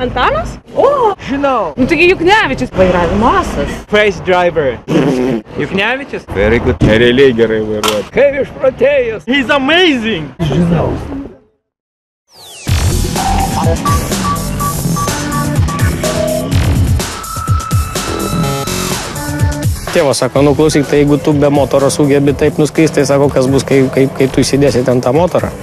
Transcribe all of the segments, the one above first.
Antanas? O, žinau. Nu, taigi Juknevičius. Vairavimo asas. Face driver. Juknevičius? Very good. Realiai gerai vairuoti. Kaip išprotėjęs. He's amazing. Žinau. Tėvas sako, nu klausyk, tai jeigu tu be motoro sugebi taip nuskristi, tai sako, kas bus, kai tu įsidėsi ten tą motorą.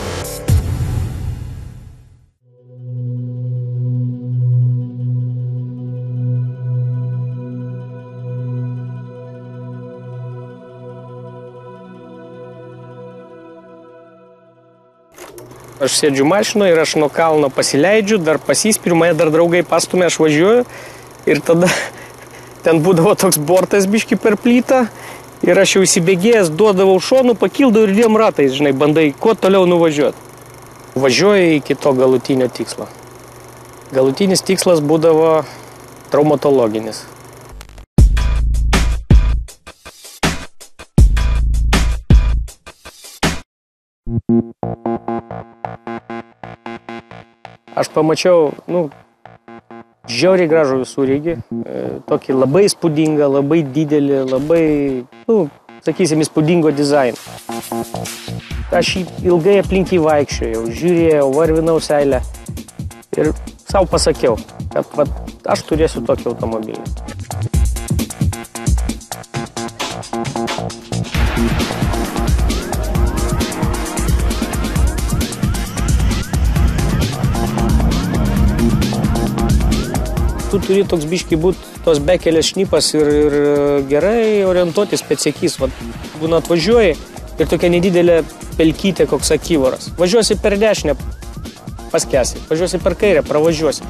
Aš sėdžiu mašinoje ir aš nuo kalno pasileidžiu, dar pasispiriu, mane dar draugai pastumė, aš važiuoju ir tada ten būdavo toks bortas biški per plytą ir aš jau įsibėgėjęs, duodavau šonų, pakildavau ir dviem ratais, žinai, bandai kuo toliau nuvažiuoti. Važiuoju iki to galutinio tikslo. Galutinis tikslas būdavo traumatologinis. Aš pamačiau, žiauriai gražų visureigį, tokį labai įspūdingą, labai didelį, labai, sakysim, įspūdingo dizaino. Aš ilgai aplink jį vaikščiojau, žiūrėjau, varvinau seilę ir savo pasakiau, kad aš turėsiu tokį automobilį. Tu turi toks biški būti tos bekelės šnipas ir gerai orientuotis pėdsekys. Būna atvažiuoji ir tokia nedidelė pelkytė, koks akivaras. Važiuosi per dešinę, paskesi. Važiuosi per kairę, pravažiuosi.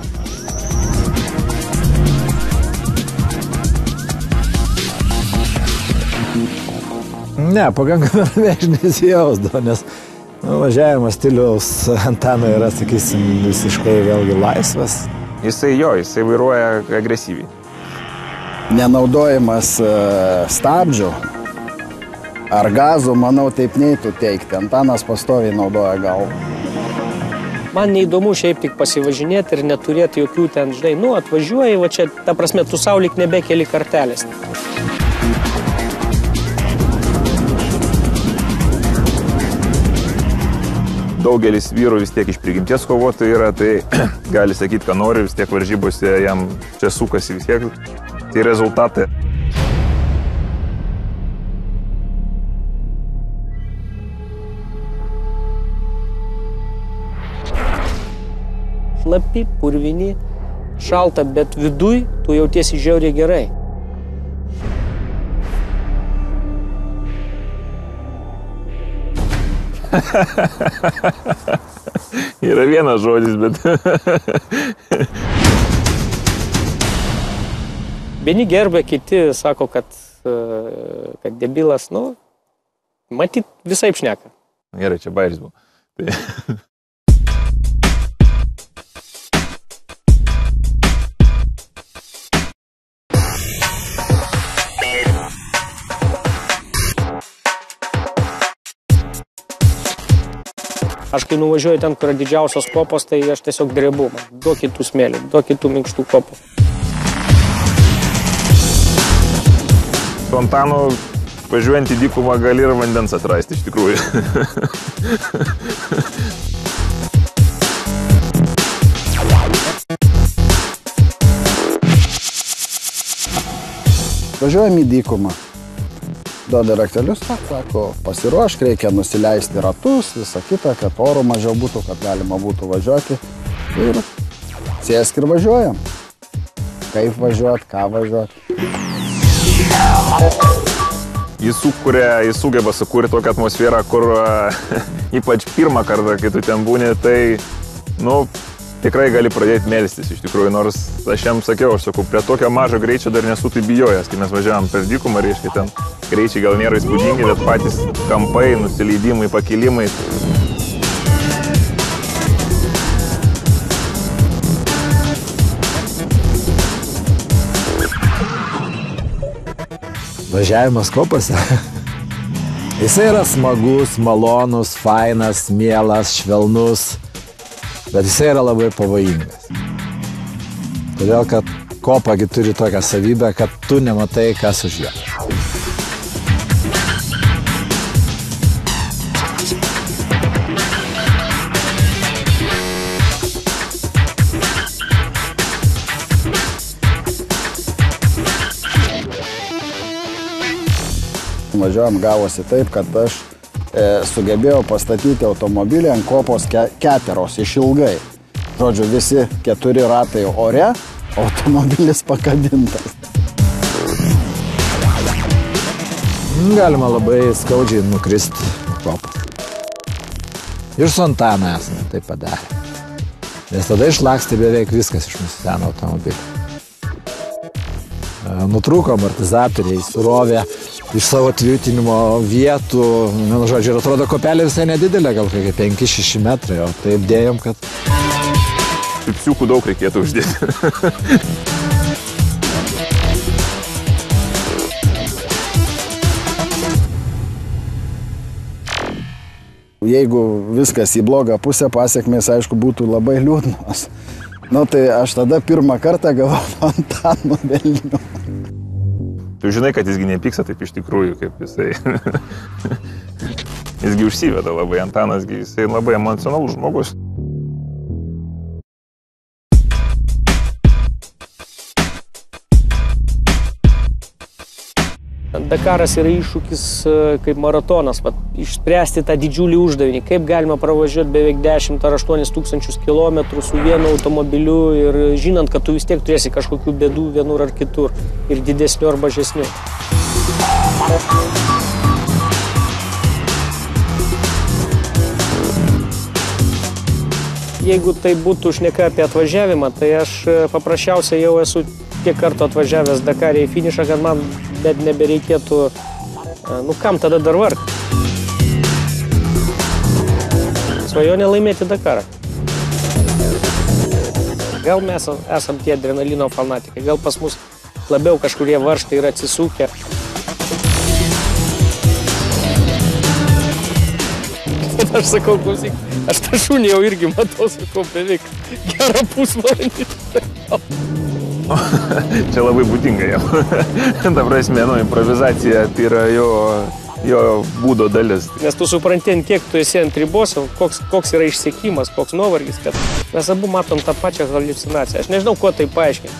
Ne, pakankamai ramiai nesijausdavo, nes važiavimo stiliaus Antano yra, sakysim, visiškai vėlgi laisvas. Jisai vairuoja agresyviai. Nenaudojimas stabdžių ar gazų, manau, taip neįtų teikti. Antanas pastoviai naudoja galvą. Man neįdomu šiaip tik pasivažinėti ir neturėti jokių ten, žinai, atvažiuoji, va čia, ta prasme, tu saulik nebekeli kartelės. Daugelis vyrų vis tiek iš prigimties kovotojų yra, tai gali sakyti, ką nori, vis tiek varžybose jam čia sukasi vis tiek. Tai rezultatai. Šlapi, purvini, šalta, bet viduj tu jautiesi žiauriai gerai. Yra vienas žodis, bet... Vieni gerbė, kiti sako, kad debilas, matyt, visaip šneka. Gerai, čia bairis buvo. Aš kai nuvažiuoju ten, kur yra didžiausios kopos, tai aš tiesiog drebu. Duok kitų smėlių, duok kitų minkštų kopų. Su Antanu važiuojant į dykumą gali ir vandens atrasti, iš tikrųjų. Važiuojam į dykumą. Duoda raktelius, sako, pasiruošk, reikia nusileisti ratus, visą kitą, kad oro mažiau būtų, kad galima būtų važiuoti. Ir sėsk ir važiuojam. Kaip važiuot, ką važiuot. Jis sugeba sukurti tokią atmosferą, kur ypač pirmą kartą, kai tu ten būni, tai, tikrai gali pradėti melstis, iš tikrųjų, nors aš jam sakiau, prie tokio mažo greičio dar nesu tai bijojęs, kai mes važiavam per dykumą, reiškia, ten greičiai gal nėra įspūdingi, bet patys kampai, nusileidimai, pakilimai. Važiavimas kopose. Jisai yra smagus, malonus, fainas, mielas, švelnus, bet jisai yra labai pavojingas. Todėl, kad kopagi turi tokią savybę, kad tu nematai, kas už jo. Važiuojam, gavosi taip, kad aš sugebėjau pastatyti automobilį ant kopos keteros išilgai. Žodžiu, visi 4 ratai ore, automobilis pakabintas. Galima labai skaudžiai nukristi kopą. Ir su Antanu esame tai padarę. Nes tada išlakstė beveik viskas iš mūsų seno automobilio. Nutrūko amortizatoriai, surovė iš savo tvirtinimo vietų. Žodžiu, ir atrodo, kopelė visai nedidelė, gal kokie 5-6 metrai, o taip dėjom, kad... Pipsiukų daug reikėtų uždėti. Jeigu viskas į blogą pusę, pasiekmės, aišku, būtų labai liūdnos. Nu, tai aš tada pirmą kartą gavau Antano velnių. Tu žinai, kad jisgi nepyksta taip iš tikrųjų, kaip jisai. Jisgi užsiveda labai, Antanasgi, jisai labai emocionalus žmogus. Dakaras yra iššūkis kaip maratonas, išspręsti tą didžiulį uždavinį, kaip galima pravažiuoti beveik 10 ar 8 tūkstančius kilometrų su vienu automobiliu ir žinant, kad tu vis tiek turėsi kažkokių bėdų vienur ar kitur ir didesnių ar mažesnių. Jeigu tai būtų šneka apie atvažiavimą, tai aš paprasčiausiai jau esu tiek kartų atvažiavęs Dakarė į finišą, kad man net nebereikėtų, nu kam tada dar vargti. Svajonė laimėti Dakarą. Gal mes esam tie adrenalino fanatikai, gal pas mus labiau kažkurie varžtai yra atsisukę. Aš sakau, klausyk, aš tą šunį jau irgi matau, sakau, beveik gerą pusvalandį. Čia labai būdinga jau. Ta prasme, improvizacija tai yra jo būdo dalis. Nes tu supranti, kiek tu esi ant ribos, koks yra išsekimas, koks nuovargis, kad mes abu matom tą pačią haliucinaciją. Aš nežinau, kuo tai paaiškinti.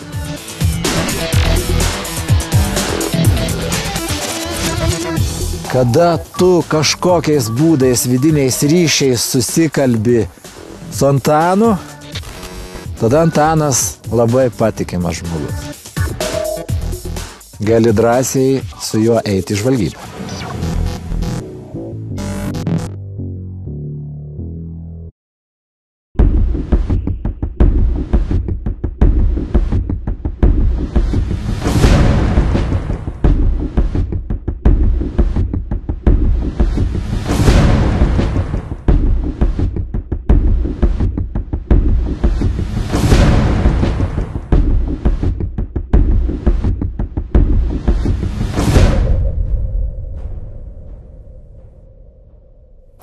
Kada tu kažkokiais būdais, vidiniais ryšiais susikalbi su Antanu, tada Antanas labai patikimas žmogus. Gali drąsiai su juo eiti į žvalgybą.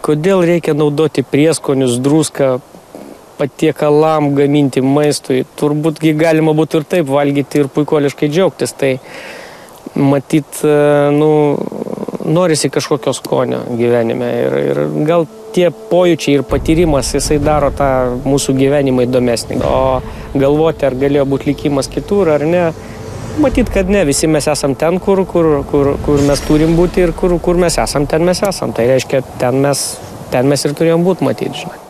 Kodėl reikia naudoti prieskonius, druską, patiekalam gaminti maistui? Turbūt galima būtų ir taip valgyti ir puikoliškai džiaugtis. Tai matyt, norisi kažkokio skonio gyvenime. Ir gal tie pojūčiai ir patyrimas, jisai daro tą mūsų gyvenimą įdomesnį. O galvoti, ar galėjo būti likimas kitur ar ne, matyt, kad ne. Visi mes esam ten, kur mes turim būti ir kur mes esam, ten mes esam. Tai reiškia, ten mes ir turėjom būti, matyt, žinai.